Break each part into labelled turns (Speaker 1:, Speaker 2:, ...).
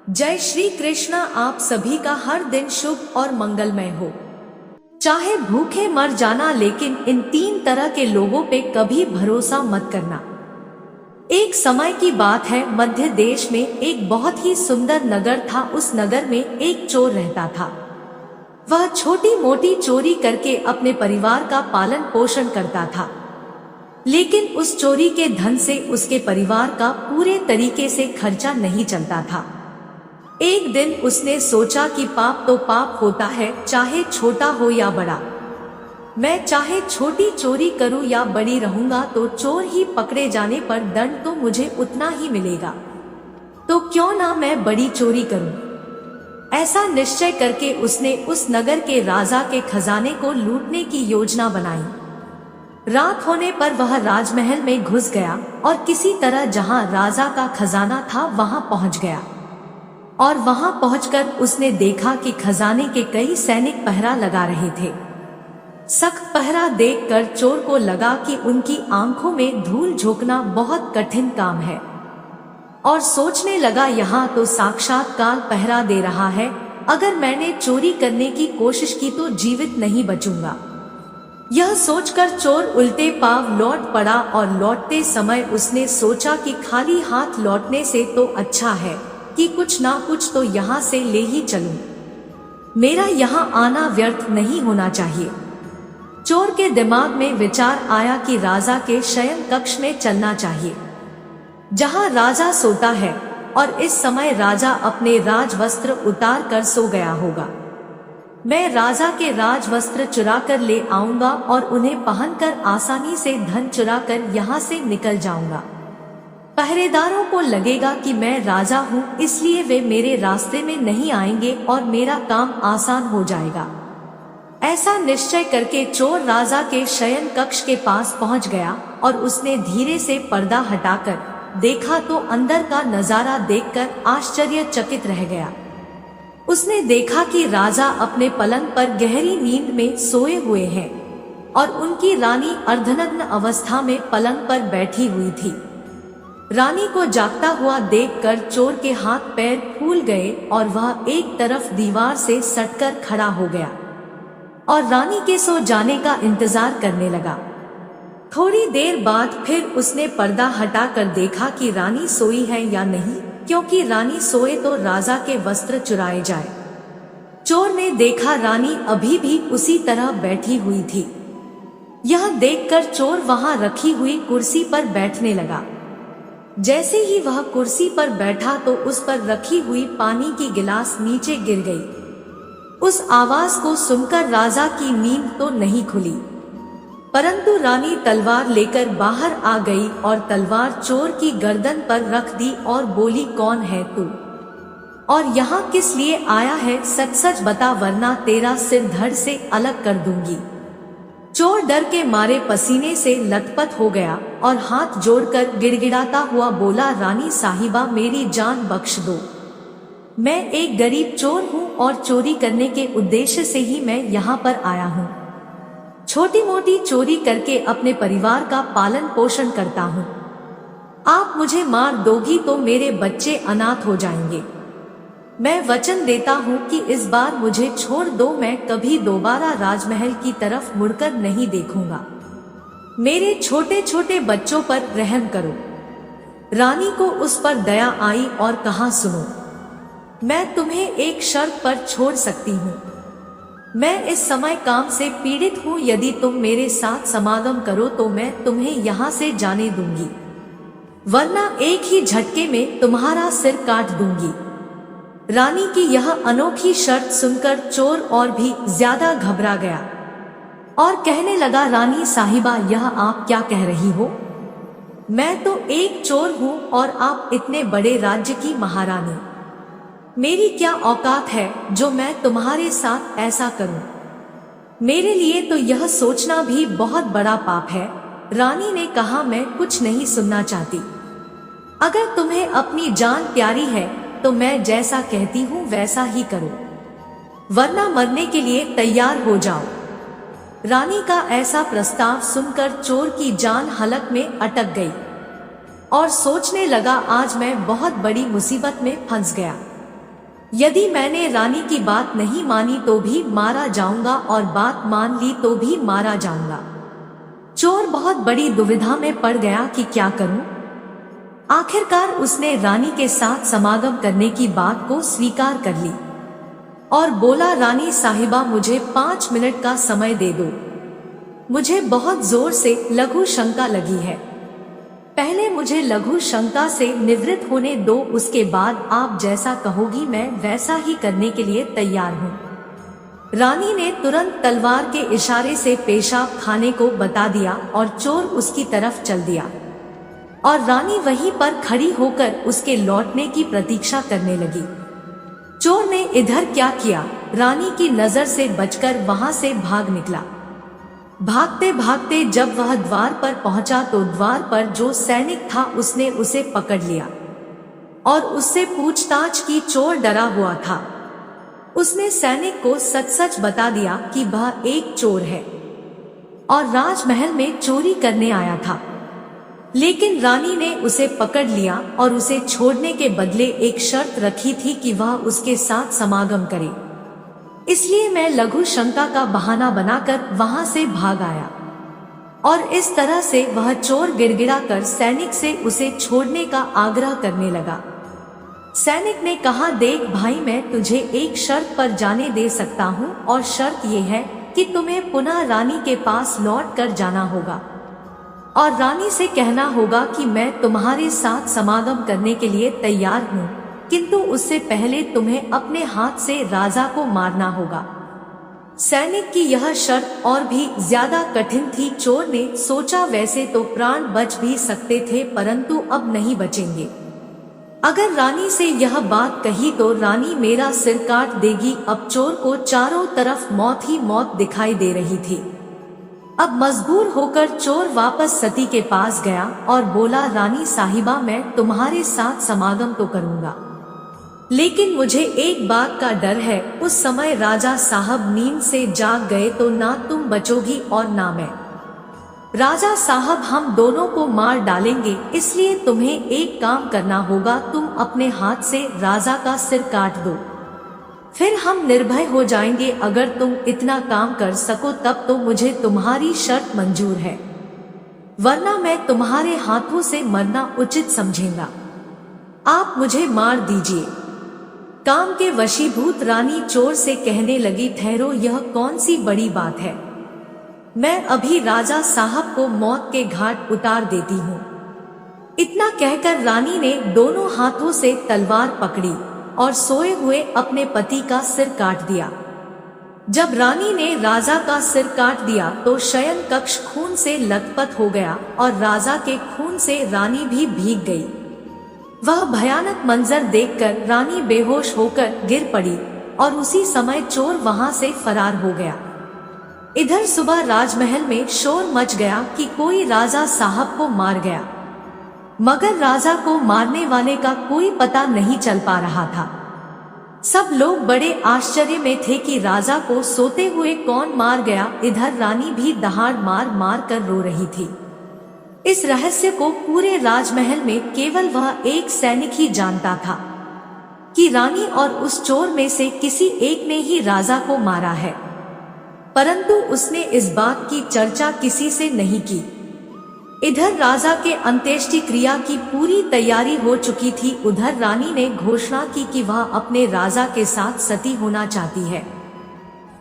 Speaker 1: जय श्री कृष्णा। आप सभी का हर दिन शुभ और मंगलमय हो। चाहे भूखे मर जाना, लेकिन इन 3 तरह के लोगों पे कभी भरोसा मत करना। एक समय की बात है, मध्य देश में एक बहुत ही सुंदर नगर था। उस नगर में एक चोर रहता था। वह छोटी मोटी चोरी करके अपने परिवार का पालन पोषण करता था, लेकिन उस चोरी के धन से उसके परिवार का पूरे तरीके से खर्चा नहीं चलता था। एक दिन उसने सोचा कि पाप तो पाप होता है, चाहे छोटा हो या बड़ा। मैं चाहे छोटी चोरी करूं या बड़ी रहूंगा, तो चोर ही पकड़े जाने पर दंड तो मुझे उतना ही मिलेगा। तो क्यों ना मैं बड़ी चोरी करूं। ऐसा निश्चय करके उसने उस नगर के राजा के खजाने को लूटने की योजना बनाई। रात होने पर वह राजमहल में घुस गया और किसी तरह जहां राजा का खजाना था वहां पहुंच गया। और वहां पहुंचकर उसने देखा कि खजाने के कई सैनिक पहरा लगा रहे थे। सख्त पहरा देखकर चोर को लगा कि उनकी आंखों में धूल झोंकना बहुत कठिन काम है, और सोचने लगा, यहाँ तो साक्षात काल पहरा दे रहा है। अगर मैंने चोरी करने की कोशिश की तो जीवित नहीं बचूंगा। यह सोचकर चोर उल्टे पांव लौट पड़ा, और लौटते समय उसने सोचा कि खाली हाथ लौटने से तो अच्छा है कि कुछ ना कुछ तो यहाँ से ले ही चलूं। मेरा यहाँ आना व्यर्थ नहीं होना चाहिए। चोर के दिमाग में विचार आया कि राजा के शयन कक्ष में चलना चाहिए, जहाँ राजा सोता है, और इस समय राजा अपने राजवस्त्र उतार कर सो गया होगा। मैं राजा के राजवस्त्र चुरा कर ले आऊंगा और उन्हें पहनकर आसानी से धन चुरा कर यहाँ से निकल जाऊंगा। पहरेदारों को लगेगा कि मैं राजा हूँ, इसलिए वे मेरे रास्ते में नहीं आएंगे और मेरा काम आसान हो जाएगा। ऐसा निश्चय करके चोर राजा के शयन कक्ष के पास पहुँच गया और उसने धीरे से पर्दा हटाकर देखा तो अंदर का नजारा देखकर आश्चर्यचकित रह गया। उसने देखा कि राजा अपने पलंग पर गहरी नींद में सोए हुए हैं और उनकी रानी अर्धनग्न अवस्था में पलंग पर बैठी हुई थी। रानी को जागता हुआ देखकर चोर के हाथ पैर फूल गए और वह एक तरफ दीवार से सटकर खड़ा हो गया और रानी के सो जाने का इंतजार करने लगा। थोड़ी देर बाद फिर उसने पर्दा हटाकर देखा कि रानी सोई है या नहीं, क्योंकि रानी सोए तो राजा के वस्त्र चुराए जाए। चोर ने देखा रानी अभी भी उसी तरह बैठी हुई थी। यह देखकर चोर वहां रखी हुई कुर्सी पर बैठने लगा। जैसे ही वह कुर्सी पर बैठा तो उस पर रखी हुई पानी की गिलास नीचे गिर गई। उस आवाज को सुनकर राजा की नींद तो नहीं खुली, परंतु रानी तलवार लेकर बाहर आ गई और तलवार चोर की गर्दन पर रख दी और बोली, कौन है तू और यहाँ किस लिए आया है? सच सच बता, वरना तेरा सिर धड़ से अलग कर दूंगी। चोर डर के मारे पसीने से लथपथ हो गया और हाथ जोड़कर गिड़गिड़ाता हुआ बोला, रानी साहिबा, मेरी जान बख्श दो। मैं एक गरीब चोर हूँ और चोरी करने के उद्देश्य से ही मैं यहाँ पर आया हूँ। छोटी मोटी चोरी करके अपने परिवार का पालन पोषण करता हूँ। आप मुझे मार दोगी तो मेरे बच्चे अनाथ हो जाएंगे। मैं वचन देता हूँ कि इस बार मुझे छोड़ दो, मैं कभी दोबारा राजमहल की तरफ मुड़कर नहीं देखूंगा। मेरे छोटे छोटे बच्चों पर रहम करो। रानी को उस पर दया आई और कहा, सुनो, मैं तुम्हें एक शर्त पर छोड़ सकती हूँ। मैं इस समय काम से पीड़ित हूँ। यदि तुम मेरे साथ समागम करो तो मैं तुम्हें यहाँ से जाने दूंगी, वरना एक ही झटके में तुम्हारा सिर काट दूंगी। रानी की यह अनोखी शर्त सुनकर चोर और भी ज्यादा घबरा गया और कहने लगा, रानी साहिबा, यह आप क्या कह रही हो? मैं तो एक चोर हूँ और आप इतने बड़े राज्य की महारानी। मेरी क्या औकात है जो मैं तुम्हारे साथ ऐसा करूं? मेरे लिए तो यह सोचना भी बहुत बड़ा पाप है। रानी ने कहा, मैं कुछ नहीं सुनना चाहती। अगर तुम्हें अपनी जान प्यारी है तो मैं जैसा कहती हूँ वैसा ही करो, वरना मरने के लिए तैयार हो जाओ। रानी का ऐसा प्रस्ताव सुनकर चोर की जान हलक में अटक गई और सोचने लगा, आज मैं बहुत बड़ी मुसीबत में फंस गया। यदि मैंने रानी की बात नहीं मानी तो भी मारा जाऊंगा और बात मान ली तो भी मारा जाऊंगा। चोर बहुत बड़ी दुविधा में पड़ गया कि क्या करूं। आखिरकार उसने रानी के साथ समागम करने की बात को स्वीकार कर ली और बोला, रानी साहिबा मुझे 5 मिनट का समय दे दो, मुझे बहुत जोर से लघु शंका लगी है। पहले मुझे लघु शंका से निवृत्त होने दो, उसके बाद आप जैसा कहोगी मैं वैसा ही करने के लिए तैयार हूँ। रानी ने तुरंत तलवार के इशारे से पेशाब खाने को बता दिया और चोर उसकी तरफ चल दिया और रानी वहीं पर खड़ी होकर उसके लौटने की प्रतीक्षा करने लगी। चोर ने इधर क्या किया, रानी की नजर से बचकर वहां से भाग निकला। भागते भागते जब वह द्वार पर पहुंचा तो द्वार पर जो सैनिक था उसने उसे पकड़ लिया और उससे पूछताछ की। चोर डरा हुआ था। उसने सैनिक को सच सच बता दिया कि वह एक चोर है और राजमहल में चोरी करने आया था, लेकिन रानी ने उसे पकड़ लिया और उसे छोड़ने के बदले एक शर्त रखी थी कि वह उसके साथ समागम करे। इसलिए मैं लघु शंका का बहाना बनाकर वहां से भाग आया और इस तरह से वह चोर गिड़गिड़ाकर सैनिक से उसे छोड़ने का आग्रह करने लगा। सैनिक ने कहा, देख भाई, मैं तुझे एक शर्त पर जाने दे सकता हूँ और शर्त यह है कि तुम्हें पुनः रानी के पास लौट कर जाना होगा और रानी से कहना होगा कि मैं तुम्हारे साथ समागम करने के लिए तैयार हूँ, किंतु उससे पहले तुम्हें अपने हाथ से राजा को मारना होगा। सैनिक की यह शर्त और भी ज्यादा कठिन थी। चोर ने सोचा, वैसे तो प्राण बच भी सकते थे परंतु अब नहीं बचेंगे। अगर रानी से यह बात कही तो रानी मेरा सिर काट देगी। अब चोर को चारों तरफ मौत ही मौत दिखाई दे रही थी। अब मजबूर होकर चोर वापस सती के पास गया और बोला, रानी साहिबा मैं तुम्हारे साथ समागम तो करूंगा, लेकिन मुझे एक बात का डर है। उस समय राजा साहब नींद से जाग गए तो ना तुम बचोगी और ना मैं। राजा साहब हम दोनों को मार डालेंगे, इसलिए तुम्हें एक काम करना होगा, तुम अपने हाथ से राजा का सिर काट दो, फिर हम निर्भय हो जाएंगे। अगर तुम इतना काम कर सको तब तो मुझे तुम्हारी शर्त मंजूर है, वरना मैं तुम्हारे हाथों से मरना उचित समझूंगा। आप मुझे मार दीजिए। काम के वशीभूत रानी चोर से कहने लगी, ठहरो, यह कौन सी बड़ी बात है, मैं अभी राजा साहब को मौत के घाट उतार देती हूँ। इतना कहकर रानी ने दोनों हाथों से तलवार पकड़ी और सोए हुए अपने पति का सिर काट दिया। जब रानी ने राजा का सिर काट दिया तो शयन कक्ष खून से लथपथ हो गया और राजा के खून से रानी भी भीग गई। वह भयानक मंजर देखकर रानी बेहोश होकर गिर पड़ी और उसी समय चोर वहां से फरार हो गया। इधर सुबह राजमहल में शोर मच गया कि कोई राजा साहब को मार गया, मगर राजा को मारने वाले का कोई पता नहीं चल पा रहा था। सब लोग बड़े आश्चर्य में थे कि राजा को सोते हुए कौन मार गया। इधर रानी भी दहाड़ मार मार कर रो रही थी। इस रहस्य को पूरे राजमहल में केवल वह एक सैनिक ही जानता था कि रानी और उस चोर में से किसी एक ने ही राजा को मारा है, परंतु उसने इस बात की चर्चा किसी से नहीं की। इधर राजा के अंत्येष्टि क्रिया की पूरी तैयारी हो चुकी थी। उधर रानी ने घोषणा की कि वह अपने राजा के साथ सती होना चाहती है।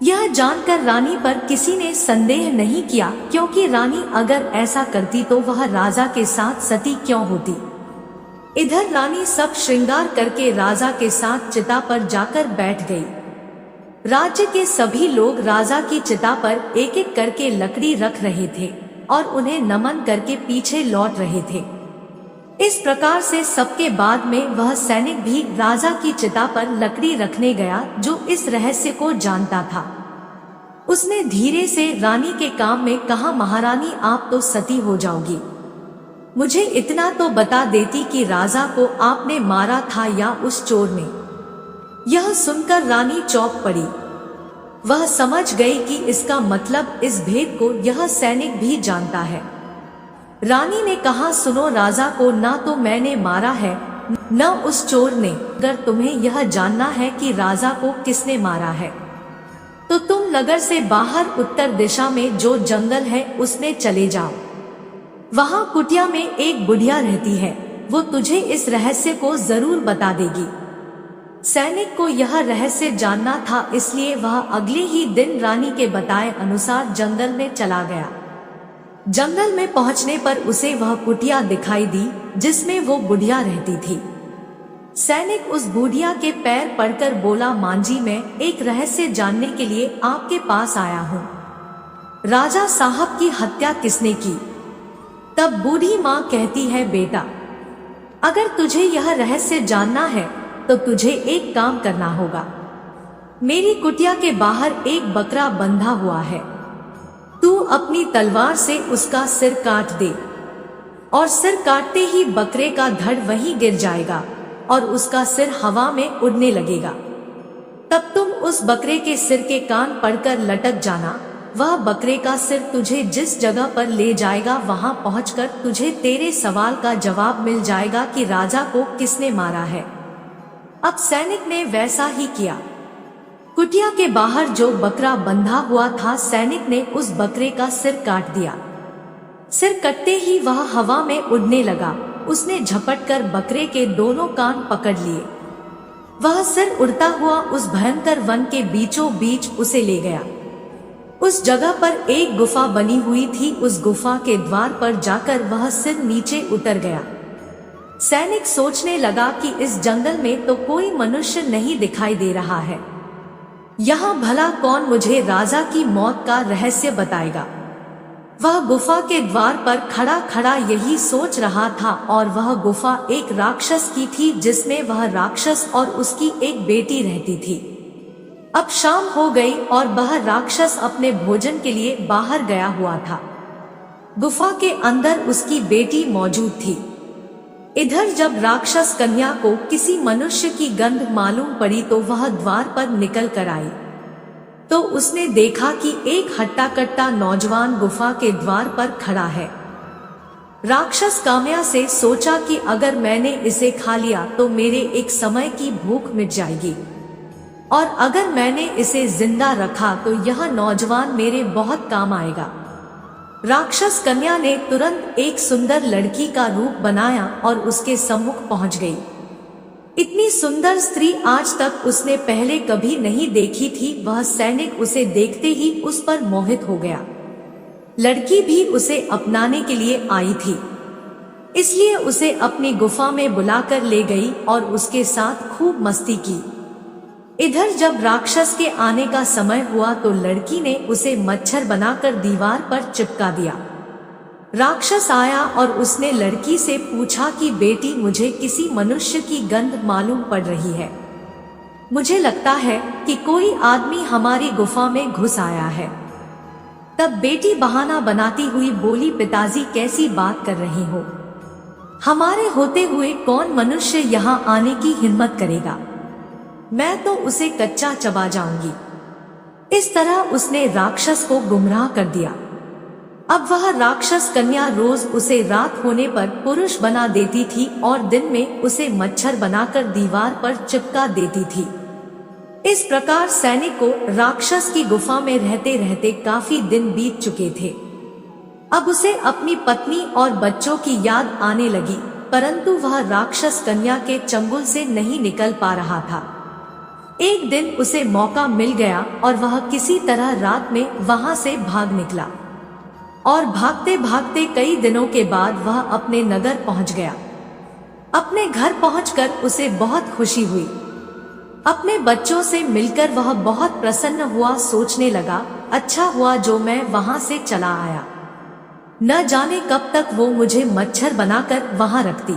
Speaker 1: यह जानकर रानी पर किसी ने संदेह नहीं किया, क्योंकि रानी अगर ऐसा करती तो वह राजा के साथ सती क्यों होती। इधर रानी सब श्रृंगार करके राजा के साथ चिता पर जाकर बैठ गई। राज्य के सभी लोग राजा की चिता पर एक एक करके लकड़ी रख रहे थे और उन्हें नमन करके पीछे लौट रहे थे। इस प्रकार से सबके बाद में वह सैनिक भी राजा की चिता पर लकड़ी रखने गया जो इस रहस्य को जानता था। उसने धीरे से रानी के काम में कहा, महारानी आप तो सती हो जाओगी, मुझे इतना तो बता देती कि राजा को आपने मारा था या उस चोर ने। यह सुनकर रानी चौंक पड़ी। वह समझ गई कि इसका मतलब इस भेद को यह सैनिक भी जानता है। रानी ने कहा, सुनो, राजा को ना तो मैंने मारा है न उस चोर ने। अगर तुम्हें यह जानना है कि राजा को किसने मारा है तो तुम नगर से बाहर उत्तर दिशा में जो जंगल है उसमें चले जाओ। वहां कुटिया में एक बुढ़िया रहती है, वो तुझे इस रहस्य को जरूर बता देगी। सैनिक को यह रहस्य जानना था, इसलिए वह अगले ही दिन रानी के बताए अनुसार जंगल में चला गया। जंगल में पहुंचने पर उसे वह कुटिया दिखाई दी जिसमें वो बुढ़िया रहती थी। सैनिक उस बुढ़िया के पैर पड़कर बोला, मां जी, मैं एक रहस्य जानने के लिए आपके पास आया हूँ। राजा साहब की हत्या किसने की? तब बूढ़ी माँ कहती है, बेटा, अगर तुझे यह रहस्य जानना है तो तुझे एक काम करना होगा। मेरी कुटिया के बाहर एक बकरा बंधा हुआ है, तू अपनी तलवार से उसका सिर काट दे और सिर काटते ही बकरे का धड़ वहीं गिर जाएगा और उसका सिर हवा में उड़ने लगेगा। तब तुम उस बकरे के सिर के कान पड़कर लटक जाना। वह बकरे का सिर तुझे जिस जगह पर ले जाएगा वहां पहुंचकर तुझे तेरे सवाल का जवाब मिल जाएगा कि राजा को किसने मारा है। अब सैनिक ने वैसा ही किया। कुटिया के बाहर जो बकरा बंधा हुआ था, सैनिक ने उस बकरे का सिर काट दिया। सिर कटते ही वह हवा में उड़ने लगा। उसने झपट कर बकरे के दोनों कान पकड़ लिए। वह सिर उड़ता हुआ उस भयंकर वन के बीचों बीच उसे ले गया। उस जगह पर एक गुफा बनी हुई थी। उस गुफा के द्वार पर जाकर वह सिर नीचे उतर गया। सैनिक सोचने लगा कि इस जंगल में तो कोई मनुष्य नहीं दिखाई दे रहा है, यहाँ भला कौन मुझे राजा की मौत का रहस्य बताएगा। वह गुफा के द्वार पर खड़ा खड़ा यही सोच रहा था और वह गुफा एक राक्षस की थी जिसमें वह राक्षस और उसकी एक बेटी रहती थी। अब शाम हो गई और वह राक्षस अपने भोजन के लिए बाहर गया हुआ था। गुफा के अंदर उसकी बेटी मौजूद थी। इधर जब राक्षस कन्या को किसी मनुष्य की गंध मालूम पड़ी तो वह द्वार पर निकल कर आई तो उसने देखा कि एक हट्टा कट्टा नौजवान गुफा के द्वार पर खड़ा है। राक्षस काम्या से सोचा कि अगर मैंने इसे खा लिया तो मेरे एक समय की भूख मिट जाएगी और अगर मैंने इसे जिंदा रखा तो यह नौजवान मेरे बहुत काम आएगा। राक्षस कन्या ने तुरंत एक सुंदर लड़की का रूप बनाया और उसके सम्मुख पहुंच गई। इतनी सुंदर स्त्री आज तक उसने पहले कभी नहीं देखी थी। वह सैनिक उसे देखते ही उस पर मोहित हो गया। लड़की भी उसे अपनाने के लिए आई थी, इसलिए उसे अपनी गुफा में बुलाकर ले गई और उसके साथ खूब मस्ती की। इधर जब राक्षस के आने का समय हुआ तो लड़की ने उसे मच्छर बनाकर दीवार पर चिपका दिया। राक्षस आया और उसने लड़की से पूछा कि बेटी, मुझे किसी मनुष्य की गंध मालूम पड़ रही है। मुझे लगता है कि कोई आदमी हमारी गुफा में घुस आया है। तब बेटी बहाना बनाती हुई बोली, पिताजी कैसी बात कर रही हो? हमारे होते हुए कौन मनुष्य यहाँ आने की हिम्मत करेगा? मैं तो उसे कच्चा चबा जाऊंगी। इस तरह उसने राक्षस को गुमराह कर दिया। अब वह राक्षस कन्या रोज उसे रात होने पर पुरुष बना देती थी और दिन में उसे मच्छर बनाकर दीवार पर चिपका देती थी। इस प्रकार सैनिक को राक्षस की गुफा में रहते रहते काफी दिन बीत चुके थे। अब उसे अपनी पत्नी और बच्चों की याद आने लगी, परंतु वह राक्षस कन्या के चंगुल से नहीं निकल पा रहा था। एक दिन उसे मौका मिल गया और वह किसी तरह रात में वहां से भाग निकला और भागते भागते कई दिनों के बाद वह अपने नगर पहुंच गया। अपने घर पहुंचकर उसे बहुत खुशी हुई। अपने बच्चों से मिलकर वह बहुत प्रसन्न हुआ। सोचने लगा, अच्छा हुआ जो मैं वहां से चला आया, न जाने कब तक वो मुझे मच्छर बनाकर वहां रखती।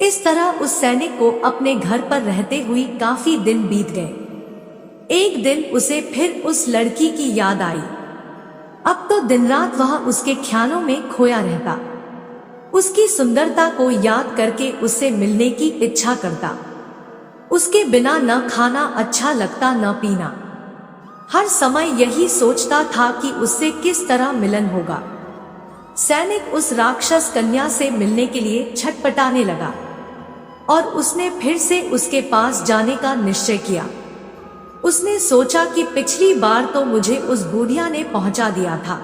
Speaker 1: इस तरह उस सैनिक को अपने घर पर रहते हुए काफी दिन बीत गए। एक दिन उसे फिर उस लड़की की याद आई। अब तो दिन रात वह उसके ख्यालों में खोया रहता, उसकी सुंदरता को याद करके उससे मिलने की इच्छा करता। उसके बिना न खाना अच्छा लगता न पीना। हर समय यही सोचता था कि उससे किस तरह मिलन होगा। सैनिक उस राक्षस कन्या से मिलने के लिए छटपटाने लगा। और उसने फिर से उसके पास जाने का निश्चय किया। उसने सोचा कि पिछली बार तो मुझे उस बुढ़िया ने पहुंचा दिया था,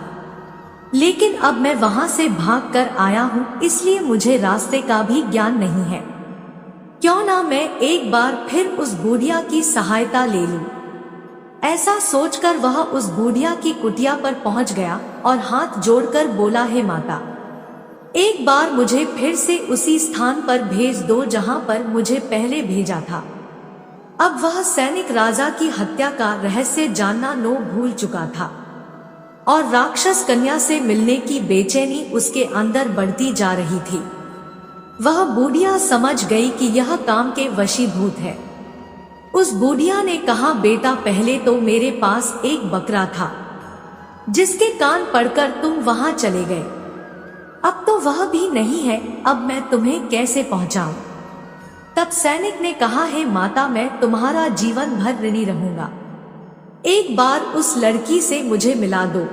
Speaker 1: लेकिन अब मैं वहां से भाग कर आया हूं, इसलिए मुझे रास्ते का भी ज्ञान नहीं है। क्यों ना मैं एक बार फिर उस बुढ़िया की सहायता ले लूं। ऐसा सोचकर वह उस बुढ़िया की कुटिया पर पहुंच गया और हाथ जोड़कर बोला, हे माता, एक बार मुझे फिर से उसी स्थान पर भेज दो जहां पर मुझे पहले भेजा था। अब वह सैनिक राजा की हत्या का रहस्य जानना नो भूल चुका था और राक्षस कन्या से मिलने की बेचैनी उसके अंदर बढ़ती जा रही थी। वह बूढ़िया समझ गई कि यह काम के वशीभूत है। उस बूढ़िया ने कहा, बेटा, पहले तो मेरे पास एक बकरा था जिसके कान पड़कर तुम वहां चले गए। अब तो वह भी नहीं है, अब मैं तुम्हें कैसे पहुंचाऊं? तब सैनिक ने कहा, हे माता, मैं तुम्हारा जीवन भर ऋणी रहूंगा। एक बार उस लड़की से मुझे मिला दो।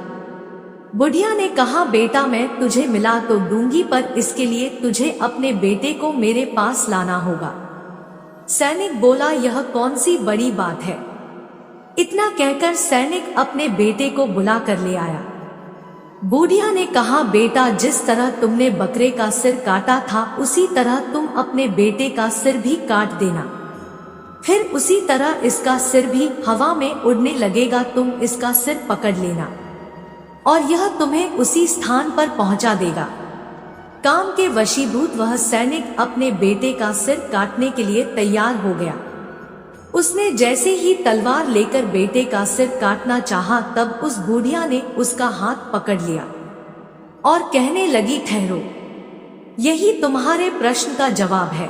Speaker 1: बुढ़िया ने कहा, बेटा, मैं तुझे मिला तो दूंगी, पर इसके लिए तुझे अपने बेटे को मेरे पास लाना होगा। सैनिक बोला, यह कौन सी बड़ी बात है? इतना कहकर सैनिक अपने बेटे को बुला कर ले आया। बूढ़िया ने कहा, बेटा, जिस तरह तुमने बकरे का सिर काटा था उसी तरह तुम अपने बेटे का सिर भी काट देना, फिर उसी तरह इसका सिर भी हवा में उड़ने लगेगा। तुम इसका सिर पकड़ लेना और यह तुम्हें उसी स्थान पर पहुंचा देगा। काम के वशीभूत वह सैनिक अपने बेटे का सिर काटने के लिए तैयार हो गया। उसने जैसे ही तलवार लेकर बेटे का सिर काटना चाहा, तब उस बूढ़िया ने उसका हाथ पकड़ लिया और कहने लगी, ठहरो, यही तुम्हारे प्रश्न का जवाब है।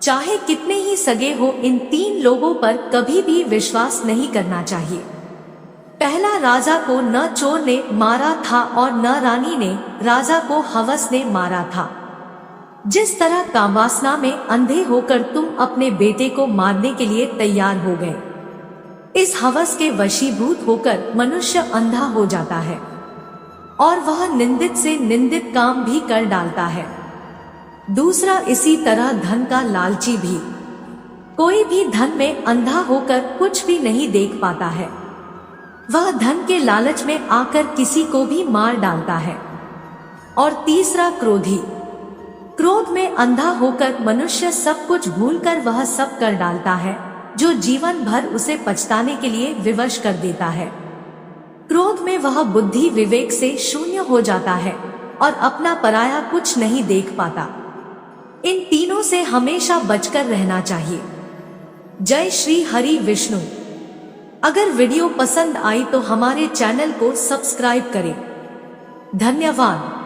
Speaker 1: चाहे कितने ही सगे हो, इन 3 लोगों पर कभी भी विश्वास नहीं करना चाहिए। पहला राजा को न चोर ने मारा था और न रानी ने, राजा को हवस ने मारा था। जिस तरह कामवासना में अंधे होकर तुम अपने बेटे को मारने के लिए तैयार हो गए, इस हवस के वशीभूत होकर मनुष्य अंधा हो जाता है और वह निंदित से निंदित काम भी कर डालता है। दूसरा, इसी तरह धन का लालची भी। कोई भी धन में अंधा होकर कुछ भी नहीं देख पाता है। वह धन के लालच में आकर किसी को भी मार डालता है। और तीसरा, क्रोधी। क्रोध में अंधा होकर मनुष्य सब कुछ भूलकर वह सब कर डालता है जो जीवन भर उसे पछताने के लिए विवश कर देता है। क्रोध में वह बुद्धि विवेक से शून्य हो जाता है और अपना पराया कुछ नहीं देख पाता। इन तीनों से हमेशा बचकर रहना चाहिए। जय श्री हरि विष्णु। अगर वीडियो पसंद आई तो हमारे चैनल को सब्सक्राइब करें। धन्यवाद।